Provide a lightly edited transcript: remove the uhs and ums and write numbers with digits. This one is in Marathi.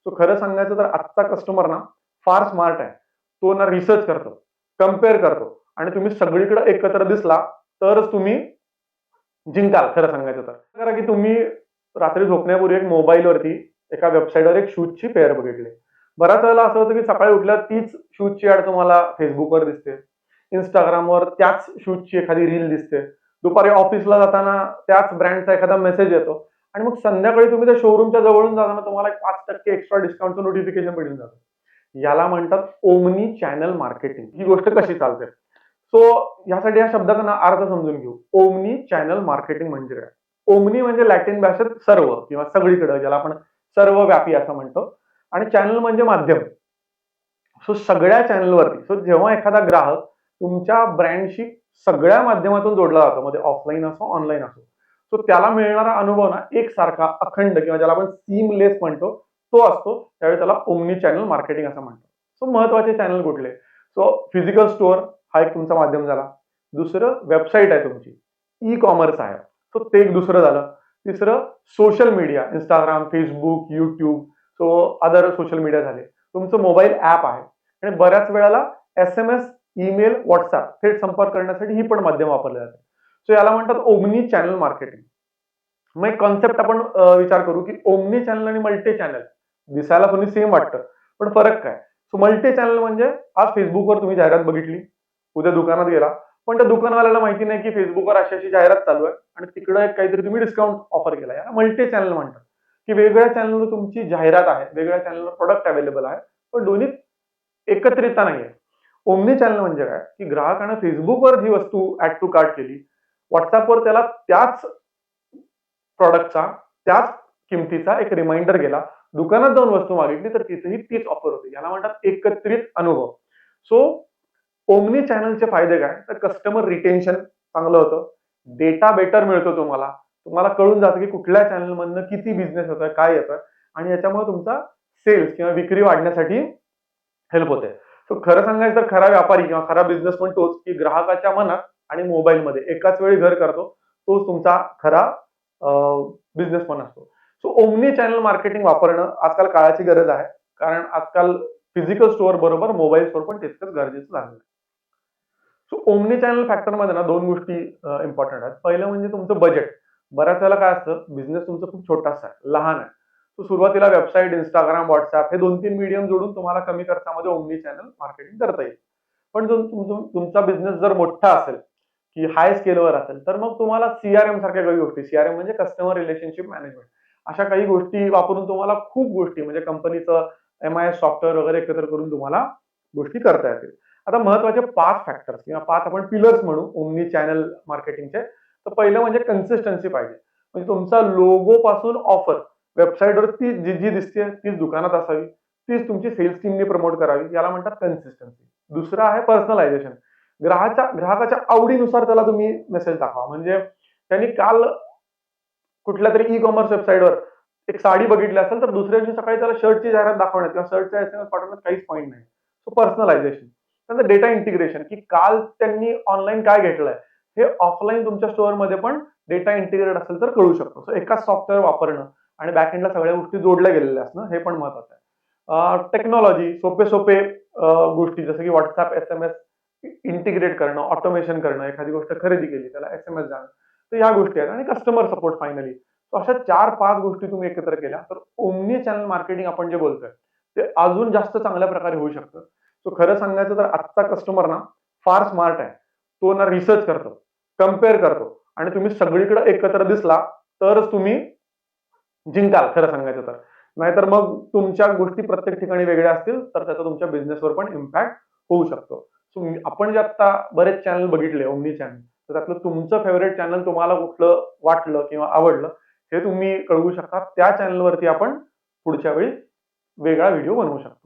सो खरं सांगायचं तर आजचा कस्टमर ना फार स्मार्ट आहे. तो ना रिसर्च करतो, कम्पेअर करतो आणि तुम्ही सगळीकडे एकत्र दिसला तरच तुम्ही जिंकाल खरं सांगायचं तर. करा की तुम्ही रात्री झोपण्यापूर्वी एक मोबाईलवरती एका वेबसाईटवर एक शूजची पेअर बघितली. बऱ्याच वेळेला असं होतं की सकाळी उठल्यावर तीच शूजची ॲड तुम्हाला Facebookवर दिसते. Instagramवर त्याच शूजची एखादी रील दिसते. दुपारी ऑफिसला जाताना त्याच ब्रँडचा एखादा मेसेज येतो आणि मग संध्याकाळी तुम्ही त्या शोरूमच्या जवळून जाताना तुम्हाला एक 5% एक्स्ट्रा डिस्काउंटचं नोटिफिकेशन मिळून जातं. याला म्हणतात ओमनी चॅनल मार्केटिंग. ही गोष्ट कशी चालते? सो यासाठी या शब्दाचा ना अर्थ समजून घेऊ. ओमनी चॅनल मार्केटिंग म्हणजे काय? ओमनी म्हणजे लॅटिन भाषेत सर्व किंवा सगळीकडे, ज्याला आपण सर्वव्यापी असं म्हणतो, आणि चॅनल म्हणजे माध्यम. सो सगळ्या चॅनलवरती, सो जेव्हा एखादा ग्राहक तुमच्या ब्रँडशी सगळ्या माध्यमातून जोडला जातो, म्हणजे ऑफलाईन असो ऑनलाईन असो, सो त्याला मिळणारा अनुभव ना एकसारखा अखंड किंवा ज्याला आपण सीमलेस म्हणतो तो असतो. त्यावेळी त्याला ओमनी चॅनल मार्केटिंग असं म्हणतो. सो महत्वाचे चॅनल कुठले? सो फिजिकल स्टोअर हा एक तुमचा माध्यम झाला. दुसरं वेबसाईट आहे तुमची, ई कॉमर्स आहे, सो ते एक दुसरं झालं. तिसरं social media, Instagram, Facebook, YouTube, so other social media झाले. तुमचं मोबाईल ऍप आहे आणि बऱ्याच वेळेला SMS, ईमेल, व्हॉट्सअप थेट संपर्क करण्यासाठी ही पण माध्यम वापरले जाते. सो याला म्हणतात ओमनी चॅनल मार्केटिंग. मग एक कॉन्सेप्ट आपण विचार करू की ओमनी चॅनल आणि मल्टी चॅनल दिसायला तुम्ही सेम वाटतं, पण फरक काय? सो मल्टी चॅनल म्हणजे आज Facebookवर तुम्ही जाहिरात बघितली, उद्या दुकानात गेला, पण त्या दुकानवाल्याला माहिती नाही की Facebookवर अशी जाहिरात चालू आहे आणि तिकडे काहीतरी तुम्ही डिस्काउंट ऑफर केला. याला मल्टी चॅनल म्हणतात, की वेगवेगळ्या चॅनलवर तुमची जाहिरात आहे, वेगवेगळ्या चॅनलवर प्रोडक्ट अवेलेबल आहे, पण दोन्ही एकत्रितता नाहीये. ओमनी चॅनल म्हणजे काय? की ग्राहकाने Facebookवर जी वस्तू ऍड टू कार्ट केली, WhatsAppवर त्याला त्याच प्रॉडक्टचा, त्याच किमतीचा एक रिमाइंडर गेला, दुकानात जाऊन वस्तू मागितली तर तिथेही तीच ऑफर होती. याला म्हणतात एकत्रित अनुभव. सो ओमनी चॅनलचे फायदे काय? तर कस्टमर रिटेन्शन चांगलं होतं, डेटा बेटर मिळतो तुम्हाला. तुम्हाला कळून जातं की कुठल्या चॅनलमधनं किती बिझनेस होतोय, काय येतोय आणि याच्यामुळे तुमचा सेल्स किंवा विक्री वाढण्यासाठी हेल्प होते. सो खरं सांगायचं तर खरा व्यापारी किंवा खरा बिझनेसमन तोच, की ग्राहकाच्या मनात आणि मोबाईलमध्ये एकाच वेळी घर करतो. तोच तुमचा खरा बिझनेसमन असतो. सो ओमनी चॅनल मार्केटिंग वापरणं आजकाल काळाची गरज आहे. कारण आजकाल फिजिकल स्टोअर बरोबर मोबाईल स्टोअर पण तितकंच गरजेचं झालं आहे. सो ओमनी चॅनल फॅक्टरमध्ये ना 2 गोष्टी इम्पोर्टंट आहेत. पहिलं म्हणजे तुमचं बजेट. बऱ्याच वेळेला काय असतं, बिझनेस तुमचा खूप छोटासा आहे, लहान आहे. तो सुरुवातीला वेबसाईट, Instagram, WhatsApp हे 2-3 मीडियम जोडून तुम्हाला कमी खर्चामध्ये ओमनी चॅनल मार्केटिंग करता येईल. पण तुमचा बिझनेस जर मोठा असेल, की हाय स्केलवर असेल, तर मग तुम्हाला CRM सारख्या काही गोष्टी, CRM म्हणजे कस्टमर रिलेशनशिप मॅनेजमेंट, अशा काही गोष्टी वापरून तुम्हाला खूप गोष्टी म्हणजे कंपनीचं MIS सॉफ्टवेअर वगैरे एकत्र करून तुम्हाला गोष्टी करता येतील. आता महत्वाचे 5 फॅक्टर्स किंवा 5 आपण पिलर्स म्हणू ओमनी चॅनल मार्केटिंगचे. तर पहिलं म्हणजे कन्सिस्टन्सी पाहिजे. म्हणजे तुमचा लोगो पासून ऑफर वेबसाईटवर ती जी दिसते तीच दुकानात असावी. तीच तुमची सेल्स टीमने प्रमोट करावी. याला म्हणतात कन्सिस्टन्सी. दुसरं आहे पर्सनलायझेशन. ग्राहकाच्या आवडीनुसार त्याला तुम्ही मेसेज दाखवा. म्हणजे त्यांनी काल कुठल्यातरी ई कॉमर्स वेबसाईटवर एक साडी बघितली असेल, तर दुसऱ्या दिवशी सकाळी त्याला शर्टची जाहिरात दाखवण्यात किंवा शर्टचा SMS पाठवण्यात काहीच पॉइंट नाही. So personalisation. नंतर डेटा इंटिग्रेशन, की काल त्यांनी ऑनलाईन काय घेतलंय, हे ऑफलाईन तुमच्या स्टोअरमध्ये पण डेटा इंटिग्रेट असेल तर कळू शकतो. सो एकाच सॉफ्टवेअर वापरणं आणि बॅकएंडला सगळ्या गोष्टी जोडल्या गेलेल्या असणं हे पण महत्वाचं आहे. टेक्नॉलॉजी सोपे गोष्टी जसं की WhatsApp, SMS इंटिग्रेट करणं, ऑटोमेशन करणं, एखादी गोष्ट खरेदी केली त्याला SMS जाणं. तर ह्या गोष्टी आहेत आणि कस्टमर सपोर्ट फायनली. अशा 4-5 गोष्टी तुम्ही एकत्र केल्या तर ओमनी चॅनल मार्केटिंग आपण जे बोलतोय ते अजून जास्त चांगल्या प्रकारे होऊ शकतं. सो खरं सांगायचं तर आजचा कस्टमर ना फार स्मार्ट आहे. तो ना रिसर्च करतो, कम्पेअर करतो आणि तुम्ही सगळीकडे एकत्र दिसला तरच तुम्ही जिंकाल खरं सांगायचं तर. नाहीतर मग तुमच्या गोष्टी प्रत्येक ठिकाणी वेगळ्या असतील तर त्याचा तुमच्या बिझनेसवर पण इम्पॅक्ट होऊ शकतो. सो आपण जे आता बरेच चॅनल बघितले ओमनी चॅनल, तर त्यातलं तुमचं फेव्हरेट चॅनल तुम्हाला कुठलं वाटलं किंवा आवडलं हे तुम्ही कळवू शकता. त्या चॅनलवरती आपण पुढच्या वेळी वेगळा व्हिडिओ बनवू शकतो.